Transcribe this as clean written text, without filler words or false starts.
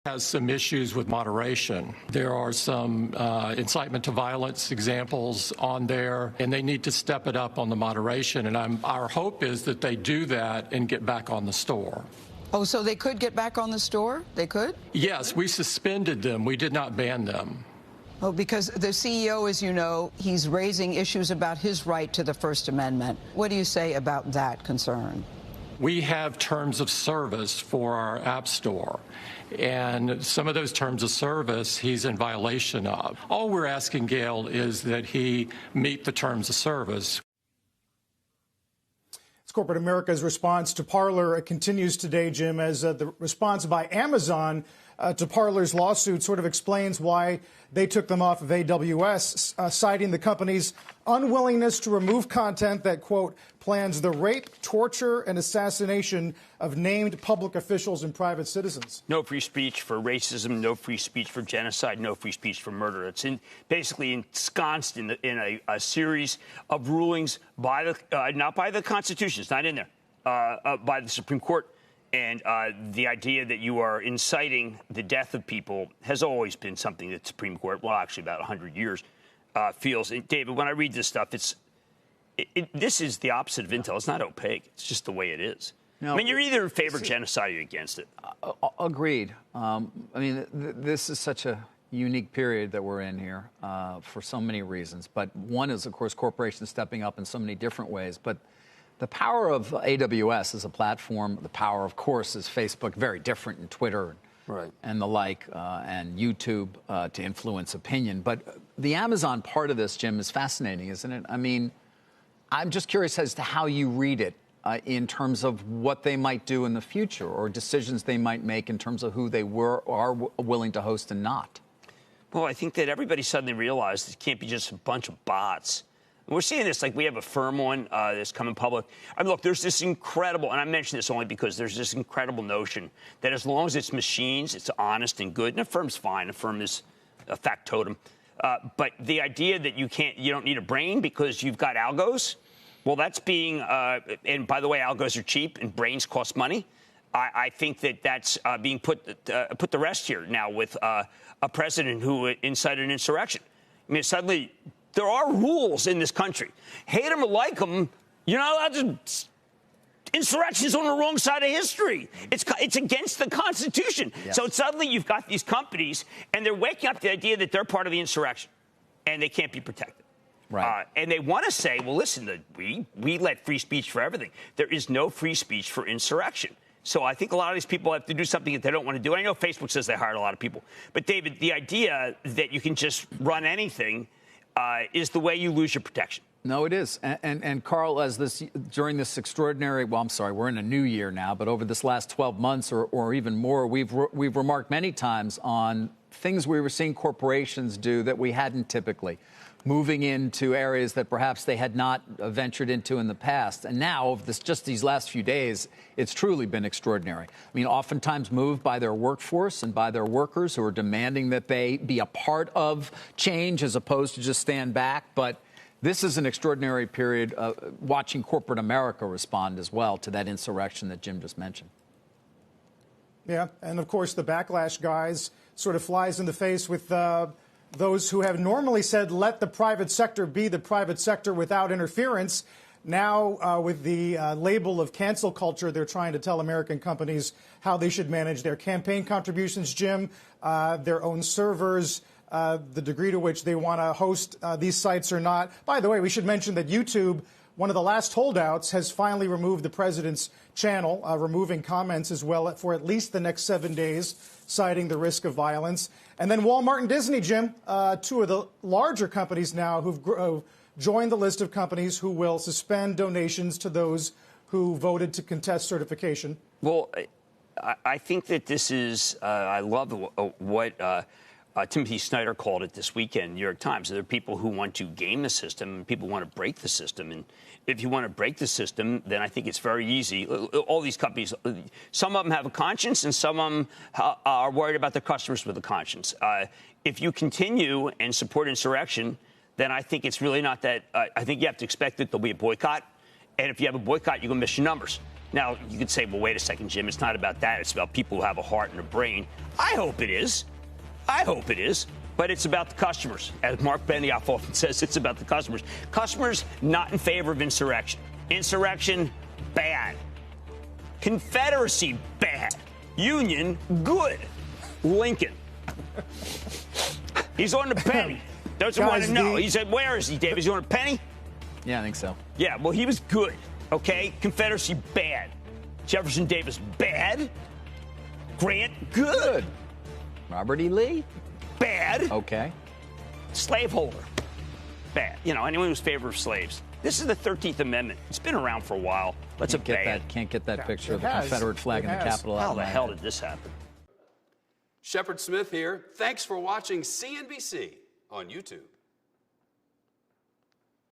Has some issues with moderation. There are some incitement to violence examples on there, and they need to step it up on the moderation. And our hope is that they do that and get back on the store. Oh, so they could get back on the store? They could? Yes, we suspended them. We did not ban them. Oh, because the CEO, as you know, he's raising issues about his right to the First Amendment. What do you say about that concern? We have terms of service for our app store, and some of those terms of service he's in violation of. All we're asking Gayle is that he meet the terms of service. It's corporate America's response to Parler. It continues today, Jim, as the response by Amazon to Parler's lawsuit sort of explains why they took them off of AWS, citing the company's unwillingness to remove content that, quote, plans the rape, torture, and assassination of named public officials and private citizens. No free speech for racism, no free speech for genocide, no free speech for murder. It's basically ensconced in a series of rulings by the not by the Constitution. It's not in there, by the Supreme Court. And the idea that you are inciting the death of people has always been something that the Supreme Court, well, actually about 100 years, feels. And David, when I read this stuff, this is the opposite of intel. It's not opaque. It's just the way it is. No, I mean, you're either in favor of genocide or you're against it. Agreed. I mean, this is such a unique period that we're in here for so many reasons. But one is, of course, corporations stepping up in so many different ways. But the power of AWS as a platform, the power, of course, is Facebook, very different in Twitter and the like, and YouTube to influence opinion. But the Amazon part of this, Jim, is fascinating, isn't it? I mean, I'm just curious as to how you read it in terms of what they might do in the future or decisions they might make in terms of who they are willing to host and not. Well, I think that everybody suddenly realized it can't be just a bunch of bots. We're seeing this, like we have a firm one that's coming public. I mean, look, there's this incredible, and I mention this only because there's this incredible notion that as long as it's machines, it's honest and good. And a firm's fine. A firm is a factotum. But the idea that you don't need a brain because you've got algos, well, that's being, and by the way, algos are cheap and brains cost money. I think that that's being put to rest here now with a president who incited an insurrection. I mean, suddenly there are rules in this country. Hate them or like them, you're not allowed to. Insurrection is on the wrong side of history. It's against the Constitution. Yes. So suddenly you've got these companies, and they're waking up to the idea that they're part of the insurrection, and they can't be protected. Right. And they want to say, well, listen, we let free speech for everything. There is no free speech for insurrection. So I think a lot of these people have to do something that they don't want to do. I know Facebook says they hired a lot of people. But, David, the idea that you can just run anything is the way you lose your protection. No, it is. And Carl, during this extraordinary, well, I'm sorry, we're in a new year now, but over this last 12 months or even more, we've remarked many times on things we were seeing corporations do that we hadn't typically, moving into areas that perhaps they had not ventured into in the past. And now, just these last few days, it's truly been extraordinary. I mean, oftentimes moved by their workforce and by their workers who are demanding that they be a part of change as opposed to just stand back. But this is an extraordinary period watching corporate America respond as well to that insurrection that Jim just mentioned. Yeah, and of course the backlash, guys, sort of flies in the face with those who have normally said let the private sector be the private sector without interference. Now, with the label of cancel culture, they're trying to tell American companies how they should manage their campaign contributions, Jim, their own servers, the degree to which they want to host these sites or not. By the way, we should mention that YouTube, one of the last holdouts, has finally removed the president's channel, removing comments as well for at least the next 7 days, citing the risk of violence. And then Walmart and Disney, Jim, two of the larger companies now who've joined the list of companies who will suspend donations to those who voted to contest certification. Well, I think that this is, I love what Timothy Snyder called it this weekend, New York Times. There are people who want to game the system and people want to break the system. And if you want to break the system, then I think it's very easy. All these companies, some of them have a conscience and some of them are worried about their customers with a conscience. If you continue and support insurrection, then I think it's really not that. I think you have to expect that there'll be a boycott. And if you have a boycott, you're going to miss your numbers. Now, you could say, well, wait a second, Jim, it's not about that. It's about people who have a heart and a brain. I hope it is. I hope it is. But it's about the customers. As Mark Benioff often says, it's about the customers. Customers not in favor of insurrection. Insurrection, bad. Confederacy, bad. Union, good. Lincoln. He's on the penny. Doesn't want to know. He said, where is he, Dave? Is he on a penny? Yeah, I think so. Yeah, well, he was good. Okay? Confederacy, bad. Jefferson Davis, bad. Grant, good. Robert E. Lee? Bad. Okay. Slaveholder, bad. You know, anyone who's in favor of slaves. This is the 13th Amendment. It's been around for a while. Let's obey it. Can't get that picture of the Confederate flag in the Capitol. How the hell did this happen? Shepard Smith here. Thanks for watching CNBC on YouTube.